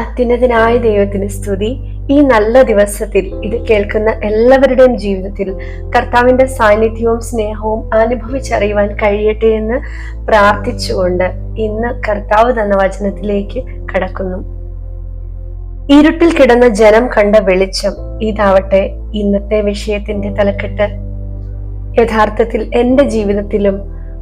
അത്യുന്നതനായ ദൈവത്തിന് സ്തുതി. ഈ നല്ല ദിവസത്തിൽ ഇത് കേൾക്കുന്ന എല്ലാവരുടെയും ജീവിതത്തിൽ കർത്താവിന്റെ സാന്നിധ്യവും സ്നേഹവും അനുഭവിച്ചറിയുവാൻ കഴിയട്ടെ എന്ന് പ്രാർത്ഥിച്ചുകൊണ്ട് ഇന്ന് കർത്താവ് തന്ന വചനത്തിലേക്ക് കടക്കുന്നു. ഇരുട്ടിൽ കിടന്ന ജനം കണ്ട വെളിച്ചം, ഇതാവട്ടെ ഇന്നത്തെ വിഷയത്തിന്റെ തലക്കെട്ട്. യഥാർത്ഥത്തിൽ എൻ്റെ ജീവിതത്തിലും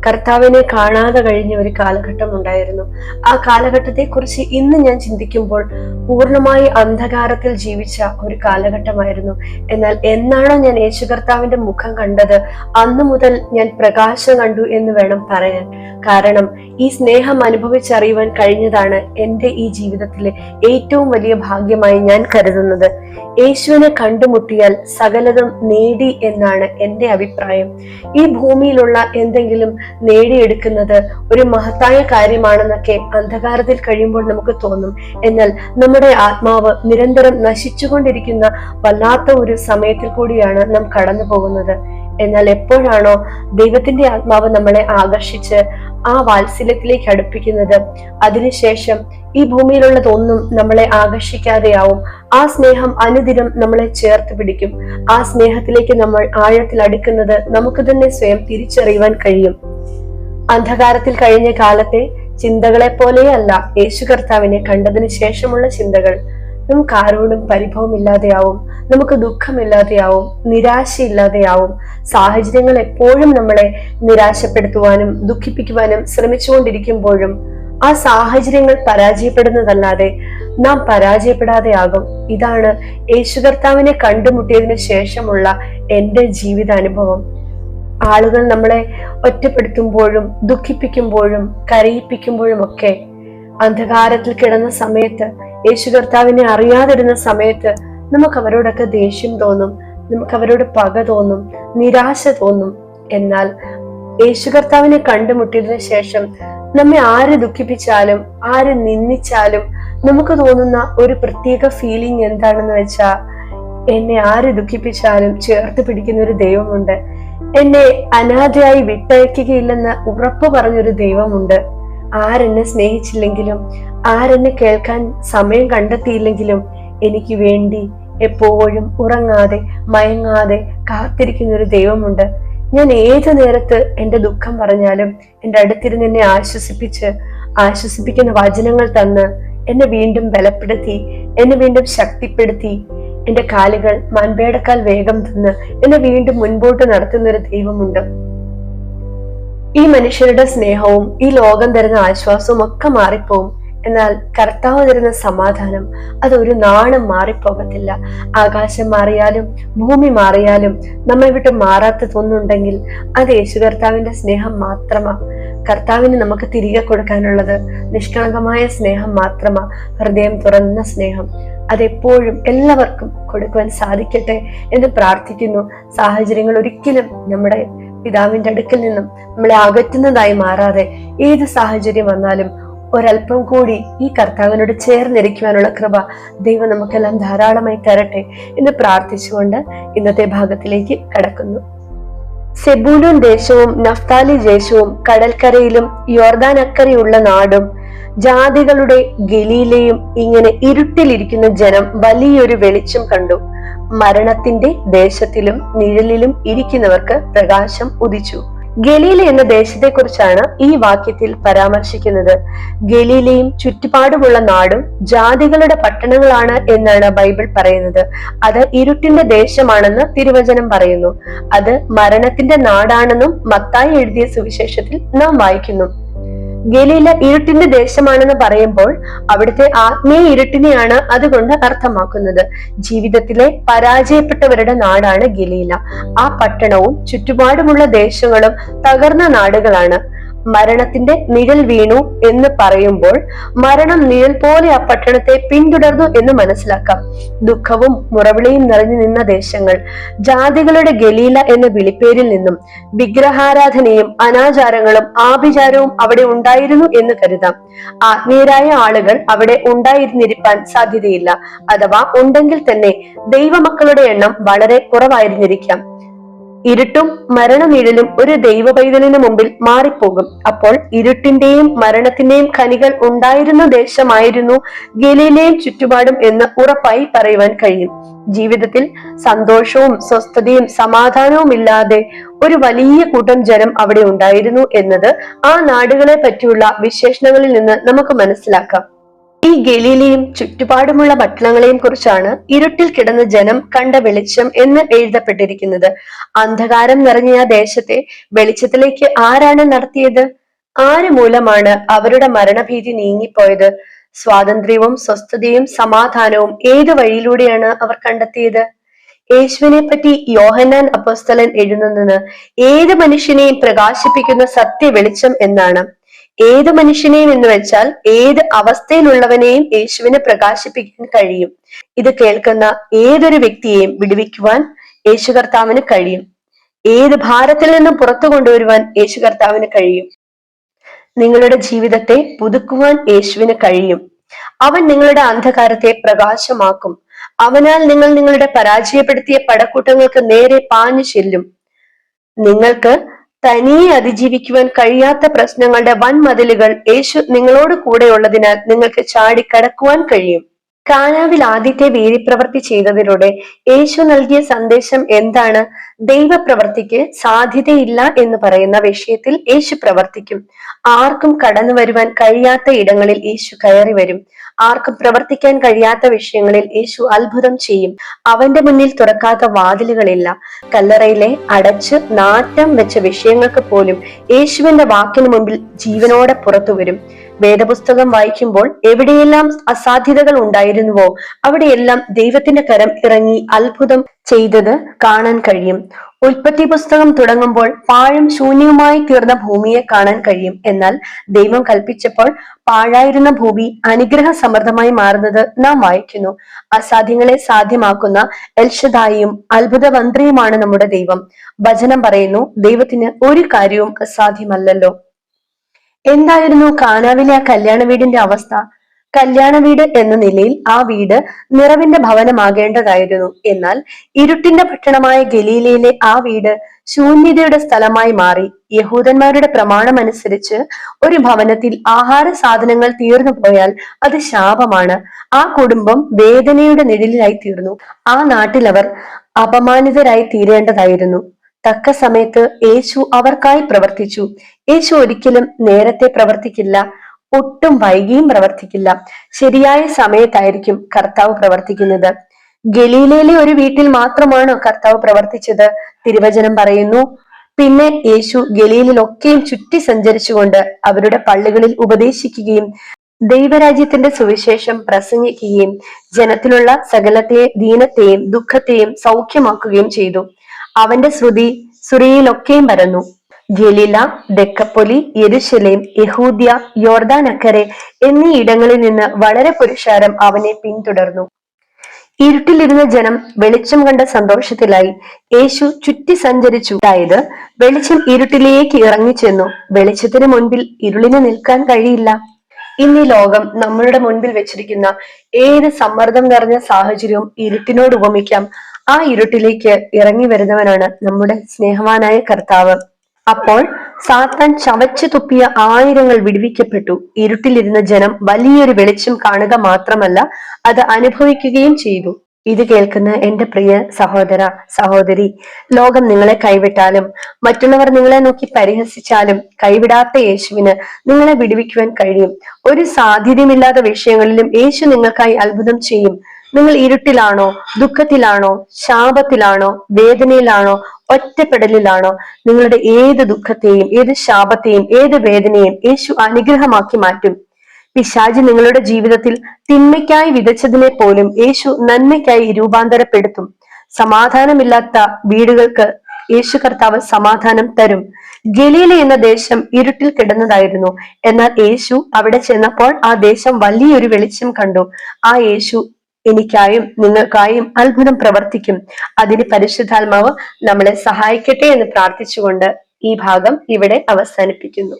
കർത്താവിനെ കാണാതെ കഴിഞ്ഞ ഒരു കാലഘട്ടം ഉണ്ടായിരുന്നു. ആ കാലഘട്ടത്തെ കുറിച്ച് ഇന്ന് ഞാൻ ചിന്തിക്കുമ്പോൾ പൂർണ്ണമായി അന്ധകാരത്തിൽ ജീവിച്ച ഒരു കാലഘട്ടമായിരുന്നു. എന്നാൽ എന്നാണോ ഞാൻ യേശു കർത്താവിന്റെ മുഖം കണ്ടത്, അന്നു മുതൽ ഞാൻ പ്രകാശം കണ്ടു എന്ന് വേണം പറയാൻ. കാരണം ഈ സ്നേഹം അനുഭവിച്ചറിയുവാൻ കഴിഞ്ഞതാണ് എൻ്റെ ഈ ജീവിതത്തിലെ ഏറ്റവും വലിയ ഭാഗ്യമായി ഞാൻ കരുതുന്നത്. യേശുവിനെ കണ്ടുമുട്ടിയാൽ സകലതും നേടി എന്നാണ് എൻ്റെ അഭിപ്രായം. ഈ ഭൂമിയിലുള്ള എന്തെങ്കിലും നേടിയെടുക്കുന്നത് ഒരു മഹത്തായ കാര്യമാണെന്നൊക്കെ അന്ധകാരത്തിൽ കഴിയുമ്പോൾ നമുക്ക് തോന്നും. എന്നാൽ നമ്മുടെ ആത്മാവ് നിരന്തരം നശിച്ചുകൊണ്ടിരിക്കുന്ന വല്ലാത്ത ഒരു സമയത്തിൽ കൂടിയാണ് നാം കടന്നു പോകുന്നത്. എന്നാൽ എപ്പോഴാണോ ദൈവത്തിന്റെ ആത്മാവ് നമ്മളെ ആകർഷിച്ച് ആ വാത്സല്യത്തിലേക്ക് അടുപ്പിക്കുന്നത്, അതിനുശേഷം ഈ ഭൂമിയിലുള്ളതൊന്നും നമ്മളെ ആകർഷിക്കാതെയാവും. ആ സ്നേഹം അനുദിനം നമ്മളെ ചേർത്ത് പിടിക്കും. ആ സ്നേഹത്തിലേക്ക് നമ്മൾ ആഴത്തിൽ അടുക്കുന്നത് നമുക്ക് തന്നെ സ്വയം തിരിച്ചറിയുവാൻ കഴിയും. അന്ധകാരത്തിൽ കഴിഞ്ഞ കാലത്തെ ചിന്തകളെ പോലെയല്ല യേശു കർത്താവിനെ കണ്ടതിന് ശേഷമുള്ള ചിന്തകൾ. നമുക്ക് ആരോടും പരിഭവം ഇല്ലാതെയാവും, നമുക്ക് ദുഃഖമില്ലാതെയാവും, നിരാശയില്ലാതെയാവും. സാഹചര്യങ്ങൾ എപ്പോഴും നമ്മളെ നിരാശപ്പെടുത്തുവാനും ദുഃഖിപ്പിക്കുവാനും ശ്രമിച്ചുകൊണ്ടിരിക്കുമ്പോഴും ആ സാഹചര്യങ്ങൾ പരാജയപ്പെടുന്നതല്ലാതെ നാം പരാജയപ്പെടാതെയാകും. ഇതാണ് യേശു കർത്താവിനെ കണ്ടുമുട്ടിയതിനു ശേഷമുള്ള എൻ്റെ ജീവിതാനുഭവം. ആളുകൾ നമ്മളെ ഒറ്റപ്പെടുത്തുമ്പോഴും ദുഃഖിപ്പിക്കുമ്പോഴും കരയിപ്പിക്കുമ്പോഴും ഒക്കെ അന്ധകാരത്തിൽ കിടന്ന സമയത്ത്, യേശു കർത്താവിനെ അറിയാതിരുന്ന സമയത്ത് നമുക്ക് അവരോടൊക്കെ ദേഷ്യം തോന്നും, നമുക്ക് അവരോട് പക തോന്നും, നിരാശ തോന്നും. എന്നാൽ യേശു കർത്താവിനെ കണ്ടുമുട്ടിയതിനു ശേഷം നമ്മെ ആര് ദുഃഖിപ്പിച്ചാലും ആര് നിന്ദിച്ചാലും നമുക്ക് തോന്നുന്ന ഒരു പ്രത്യേക ഫീലിംഗ് എന്താണെന്ന് വെച്ചാൽ, എന്നെ ആര് ദുഃഖിപ്പിച്ചാലും ചേർത്ത് പിടിക്കുന്ന ഒരു ദൈവമുണ്ട്, എന്നെ അനാഥയായി വിട്ടയക്കുകയില്ലെന്ന് ഉറപ്പ് പറഞ്ഞൊരു ദൈവമുണ്ട്. ആരെന്നെ സ്നേഹിച്ചില്ലെങ്കിലും ആരെന്നെ കേൾക്കാൻ സമയം കണ്ടെത്തിയില്ലെങ്കിലും എനിക്ക് വേണ്ടി എപ്പോഴും ഉറങ്ങാതെ മയങ്ങാതെ കാത്തിരിക്കുന്ന ഒരു ദൈവമുണ്ട്. ഞാൻ ഏതു നേരത്ത് എൻ്റെ ദുഃഖം പറഞ്ഞാലും എൻ്റെ അടുത്തിരുന്ന് എന്നെ ആശ്വസിപ്പിക്കുന്ന വചനങ്ങൾ തന്ന് എന്നെ വീണ്ടും ബലപ്പെടുത്തി, എന്നെ വീണ്ടും ശക്തിപ്പെടുത്തി, എന്റെ കാലുകൾ മൺപേടക്കാൽ വേഗം തന്ന് എന്നെ വീണ്ടും മുൻപോട്ട് നടത്തുന്ന ഒരു ദൈവമുണ്ട്. ഈ മനുഷ്യരുടെ സ്നേഹവും ഈ ലോകം തരുന്ന ആശ്വാസവും ഒക്കെ മാറിപ്പോവും. എന്നാൽ കർത്താവ് തരുന്ന സമാധാനം അതൊരു നാളും മാറിപ്പോകത്തില്ല. ആകാശം മാറിയാലും ഭൂമി മാറിയാലും നമ്മെ വിട്ട് മാറാത്തതൊന്നുണ്ടെങ്കിൽ അത് യേശു കർത്താവിന്റെ സ്നേഹം മാത്രമാ. കർത്താവിന് നമുക്ക് തിരികെ കൊടുക്കാനുള്ളത് നിഷ്കളങ്കമായ സ്നേഹം മാത്രമാ, ഹൃദയം തുറന്ന സ്നേഹം. അതെപ്പോഴും എല്ലാവർക്കും കൊടുക്കുവാൻ സാധിക്കട്ടെ എന്ന് പ്രാർത്ഥിക്കുന്നു. സാഹചര്യങ്ങൾ ഒരിക്കലും നമ്മുടെ പിതാവിന്റെ അടുക്കൽ നിന്നും നമ്മളെ അകറ്റുന്നതായി മാറാതെ ഏത് സാഹചര്യം വന്നാലും ഒരല്പം കൂടി ഈ കർത്താവിനോട് ചേർന്നിരിക്കുവാനുള്ള കൃപ ദൈവം നമുക്കെല്ലാം ധാരാളമായി തരട്ടെ എന്ന് പ്രാർത്ഥിച്ചുകൊണ്ട് ഇന്നത്തെ ഭാഗത്തിലേക്ക് കടക്കുന്നു. സെബൂലൂൻ ദേശവും നഫ്താലി ദേശവും കടൽക്കരയിലും യോർദാൻ അക്കരെയുള്ള നാടും ജാതികളുടെ ഗലീലയും ഇങ്ങനെ ഇരുട്ടിലിരിക്കുന്ന ജനം വലിയൊരു വെളിച്ചം കണ്ടു. മരണത്തിന്റെ ദേശത്തിലും നിഴലിലും ഇരിക്കുന്നവർക്ക് പ്രകാശം ഉദിച്ചു. ഗലീല എന്ന ദേശത്തെ കുറിച്ചാണ് ഈ വാക്യത്തിൽ പരാമർശിക്കുന്നത്. ഗലീലയും ചുറ്റുപാടുമുള്ള നാടും ജാതികളുടെ പട്ടണങ്ങളാണ് എന്നാണ് ബൈബിൾ പറയുന്നത്. അത് ഇരുട്ടിന്റെ ദേശമാണെന്ന് തിരുവചനം പറയുന്നു. അത് മരണത്തിന്റെ നാടാണെന്നും മത്തായി എഴുതിയ സുവിശേഷത്തിൽ നാം വായിക്കുന്നു. ഗലീല ഇരുട്ടിന്റെ ദേശമാണെന്ന് പറയുമ്പോൾ അവിടുത്തെ ആത്മീയ ഇരുട്ടിനെയാണ് അതുകൊണ്ട് അർത്ഥമാക്കുന്നത്. ജീവിതത്തിലെ പരാജയപ്പെട്ടവരുടെ നാടാണ് ഗലീല. ആ പട്ടണവും ചുറ്റുപാടുമുള്ള ദേശങ്ങളും തകർന്ന നാടുകളാണ്. മരണത്തിന്റെ നിഴൽ വീണു എന്ന് പറയുമ്പോൾ മരണം നിഴൽ പോലെ ആ പട്ടണത്തെ പിന്തുടർന്നു എന്ന് മനസ്സിലാക്കാം. ദുഃഖവും മുറവിളിയും നിറഞ്ഞു നിന്ന ദേശങ്ങൾ. ജാതികളുടെ ഗലീല എന്ന വിളിപ്പേരിൽ നിന്നും വിഗ്രഹാരാധനയും അനാചാരങ്ങളും ആഭിചാരവും അവിടെ ഉണ്ടായിരുന്നു എന്ന് കരുതാം. ആത്മീയരായ ആളുകൾ അവിടെ ഉണ്ടായിരുന്നിരിക്കാൻ സാധ്യതയില്ല. അഥവാ ഉണ്ടെങ്കിൽ തന്നെ ദൈവമക്കളുടെ എണ്ണം വളരെ കുറവായിരുന്നിരിക്കാം. ഇരുട്ടും മരണനിഴലും ഒരു ദൈവ പൈതലിന് മുമ്പിൽ മാറിപ്പോകും. അപ്പോൾ ഇരുട്ടിന്റെയും മരണത്തിന്റെയും ഖനികൾ ഉണ്ടായിരുന്ന ദേശമായിരുന്നു ഗലീലയും ചുറ്റുപാടും എന്ന് ഉറപ്പായി പറയുവാൻ കഴിയും. ജീവിതത്തിൽ സന്തോഷവും സ്വസ്ഥതയും സമാധാനവും ഇല്ലാതെ ഒരു വലിയ കൂട്ടം ജനം അവിടെ ഉണ്ടായിരുന്നു എന്നത് ആ നാടുകളെ പറ്റിയുള്ള വിശേഷണങ്ങളിൽ നിന്ന് നമുക്ക് മനസ്സിലാക്കാം. ഈ ഗലീലയും ചുറ്റുപാടുമുള്ള പട്ടണങ്ങളെയും കുറിച്ചാണ് ഇരുട്ടിൽ കിടന്ന ജനം കണ്ട വെളിച്ചം എന്ന് എഴുതപ്പെട്ടിരിക്കുന്നത്. അന്ധകാരം നിറഞ്ഞ ആ ദേശത്തെ വെളിച്ചത്തിലേക്ക് ആരാണ് നടത്തിയത്? ആര് മൂലമാണ് അവരുടെ മരണഭീതി നീങ്ങിപ്പോയത്? സ്വാതന്ത്ര്യവും സ്വസ്ഥതയും സമാധാനവും ഏത് വഴിയിലൂടെയാണ് അവർ കണ്ടെത്തിയത്? യേശുവിനെ പറ്റി യോഹന്നാൻ അപ്പോസ്തലൻ എഴുതുന്നത് ഏത് മനുഷ്യനെയും പ്രകാശിപ്പിക്കുന്ന സത്യ വെളിച്ചം എന്നാണ്. ഏത് മനുഷ്യനെയും എന്ന് വെച്ചാൽ ഏത് അവസ്ഥയിലുള്ളവനെയും യേശുവിനെ പ്രകാശിപ്പിക്കാൻ കഴിയും. ഇത് കേൾക്കുന്ന ഏതൊരു വ്യക്തിയെയും വിടുവിക്കുവാൻ യേശു കർത്താവിന് കഴിയും. ഏത് ഭാരത്തിൽ നിന്നും പുറത്തു കൊണ്ടുവരുവാൻ യേശു കർത്താവിന് കഴിയും. നിങ്ങളുടെ ജീവിതത്തെ പുതുക്കുവാൻ യേശുവിന് കഴിയും. അവൻ നിങ്ങളുടെ അന്ധകാരത്തെ പ്രകാശമാക്കും. അവനാൽ നിങ്ങൾ നിങ്ങളുടെ പരാജയപ്പെടുത്തിയ പടക്കൂട്ടങ്ങൾക്ക് നേരെ പാഞ്ഞു ചെല്ലും. നിങ്ങൾക്ക് തനിയെ അതിജീവിക്കുവാൻ കഴിയാത്ത പ്രശ്നങ്ങളുടെ വൻമതിലുകൾ യേശു നിങ്ങളോട് കൂടെ ഉള്ളതിനാൽ നിങ്ങൾക്ക് ചാടിക്കടക്കുവാൻ കഴിയും. കാനാവിൽ ആദ്യത്തെ വീര്യപ്രവൃത്തി ചെയ്തതിലൂടെ യേശു നൽകിയ സന്ദേശം എന്താണ്? ദൈവപ്രവൃത്തിക്ക് സാധ്യതയില്ല എന്ന് പറയുന്ന വിഷയത്തിൽ യേശു പ്രവർത്തിക്കും. ആർക്കും കടന്നു വരുവാൻ കഴിയാത്ത ഇടങ്ങളിൽ യേശു കയറി വരും. ആർക്കും പ്രവർത്തിക്കാൻ കഴിയാത്ത വിഷയങ്ങളിൽ യേശു അത്ഭുതം ചെയ്യും. അവന്റെ മുന്നിൽ തുറക്കാത്ത വാതിലുകളില്ല. കല്ലറയിലെ അടച്ച് നാറ്റം വെച്ച വിഷയങ്ങൾക്ക് പോലും യേശുവിന്റെ വാക്കിന് മുമ്പിൽ ജീവനോടെ പുറത്തു വരും. വേദപുസ്തകം വായിക്കുമ്പോൾ എവിടെയെല്ലാം അസാധ്യതകൾ ഉണ്ടായിരുന്നുവോ അവിടെയെല്ലാം ദൈവത്തിന്റെ കരം ഇറങ്ങി അത്ഭുതം ചെയ്തത് കാണാൻ കഴിയും. ഉൽപ്പത്തി പുസ്തകം തുടങ്ങുമ്പോൾ പാഴും ശൂന്യവുമായി തീർന്ന ഭൂമിയെ കാണാൻ കഴിയും. എന്നാൽ ദൈവം കൽപ്പിച്ചപ്പോൾ പാഴായിരുന്ന ഭൂമി അനുഗ്രഹ സമൃദ്ധമായി മാറുന്നത് നാം വായിക്കുന്നു. അസാധ്യങ്ങളെ സാധ്യമാക്കുന്ന എൽഷദായിയും അത്ഭുതമന്ത്രിയുമാണ് നമ്മുടെ ദൈവം. വചനം പറയുന്നു, ദൈവത്തിന് ഒരു കാര്യവും അസാധ്യമല്ലല്ലോ. എന്തായിരുന്നു കാനാവിലെ ആ കല്യാണ വീടിന്റെ അവസ്ഥ? കല്യാണ വീട് എന്ന നിലയിൽ ആ വീട് നിറവിന്റെ ഭവനമാകേണ്ടതായിരുന്നു. എന്നാൽ ഇരുട്ടിന്റെ പട്ടണമായ ഗലീലയിലെ ആ വീട് ശൂന്യതയുടെ സ്ഥലമായി മാറി. യഹൂദന്മാരുടെ പ്രമാണം അനുസരിച്ച് ഒരു ഭവനത്തിൽ ആഹാര സാധനങ്ങൾ തീർന്നു പോയാൽ അത് ശാപമാണ്. ആ കുടുംബം വേദനയുടെ നിഴലിലായി തീർന്നു. ആ നാട്ടിൽ അവർ അപമാനിതരായി തീരേണ്ടതായിരുന്നു. തക്ക സമയത്ത് യേശു അവർക്കായി പ്രവർത്തിച്ചു. യേശു ഒരിക്കലും നേരത്തെ പ്രവർത്തിക്കില്ല, ഒട്ടും വൈകിയും പ്രവർത്തിക്കില്ല. ശരിയായ സമയത്തായിരിക്കും കർത്താവ് പ്രവർത്തിക്കുന്നത്. ഗലീലയിലെ ഒരു വീട്ടിൽ മാത്രമാണോ കർത്താവ് പ്രവർത്തിച്ചത്? തിരുവചനം പറയുന്നു, പിന്നെ യേശു ഗലീലിലൊക്കെയും ചുറ്റി സഞ്ചരിച്ചുകൊണ്ട് അവരുടെ പള്ളികളിൽ ഉപദേശിക്കുകയും ദൈവരാജ്യത്തിന്റെ സുവിശേഷം പ്രസംഗിക്കുകയും ജനത്തിലുള്ള സകലത്തെ ദീനത്തെയും ദുഃഖത്തെയും സൗഖ്യമാക്കുകയും ചെയ്തു. അവന്റെ ശ്രുതി സുറിയയിലൊക്കെയും പരന്നു. ഗലീല, ദെക്കപ്പൊലി, യെരുശലേം, യഹൂദ്യ, യോർദാൻ അക്കരെ എന്നീ ഇടങ്ങളിൽ നിന്ന് വളരെ പുരുഷാരം അവനെ പിന്തുടർന്നു. ഇരുട്ടിലിരുന്ന ജനം വെളിച്ചം കണ്ട സന്തോഷത്തിലായി. യേശു ചുറ്റി സഞ്ചരിച്ചു. അതായത് വെളിച്ചം ഇരുട്ടിലേക്ക് ഇറങ്ങിച്ചെന്നു. വെളിച്ചത്തിന് മുൻപിൽ ഇരുളിന് നിൽക്കാൻ കഴിയില്ല. ഇന്ന് ഈ ലോകം നമ്മളുടെ മുൻപിൽ വെച്ചിരിക്കുന്ന ഏത് സമ്മർദ്ദം നിറഞ്ഞ സാഹചര്യവും ഇരുട്ടിനോട് ഉപമിക്കാം. ആ ഇരുട്ടിലേക്ക് ഇറങ്ങി വരുന്നവനാണ് നമ്മുടെ സ്നേഹവാനായ കർത്താവ്. അപ്പോൾ സാത്താൻ ചവച്ചു തുപ്പിയ ആയിരങ്ങൾ വിടുവിക്കപ്പെട്ടു. ഇരുട്ടിലിരുന്ന ജനം വലിയൊരു വെളിച്ചം കാണുക മാത്രമല്ല, അത് അനുഭവിക്കുകയും ചെയ്തു. ഇത് കേൾക്കുന്ന എന്റെ പ്രിയ സഹോദര സഹോദരി, ലോകം നിങ്ങളെ കൈവിട്ടാലും മറ്റുള്ളവർ നിങ്ങളെ നോക്കി പരിഹസിച്ചാലും കൈവിടാത്ത യേശുവിന് നിങ്ങളെ വിടുവിക്കുവാൻ കഴിയും. ഒരു സാധ്യതയുമില്ലാത്ത വിഷയങ്ങളിലും യേശു നിങ്ങൾക്കായി അത്ഭുതം ചെയ്യും. നിങ്ങൾ ഇരുട്ടിലാണോ, ദുഃഖത്തിലാണോ, ശാപത്തിലാണോ, വേദനയിലാണോ, ഒറ്റപ്പെടലിലാണോ? നിങ്ങളുടെ ഏത് ദുഃഖത്തെയും ഏത് ശാപത്തെയും ഏത് വേദനയും യേശു അനുഗ്രഹമാക്കി മാറ്റും. പിശാചി നിങ്ങളുടെ ജീവിതത്തിൽ തിന്മയ്ക്കായി വിതച്ചതിനെ പോലും യേശു നന്മയ്ക്കായി രൂപാന്തരപ്പെടുത്തും. സമാധാനമില്ലാത്ത വീടുകൾക്ക് യേശു കർത്താവ് സമാധാനം തരും. ഗലീല എന്ന ദേശം ഇരുട്ടിൽ കിടന്നതായിരുന്നു. എന്നാൽ യേശു അവിടെ ചെന്നപ്പോൾ ആ ദേശം വലിയൊരു വെളിച്ചം കണ്ടു. ആ യേശു എനിക്കായും നിങ്ങൾക്കായും അത്ഭുതം പ്രവർത്തിക്കും. അതിന് പരിശുദ്ധാത്മാവ് നമ്മളെ സഹായിക്കട്ടെ എന്ന് പ്രാർത്ഥിച്ചുകൊണ്ട് ഈ ഭാഗം ഇവിടെ അവസാനിപ്പിക്കുന്നു.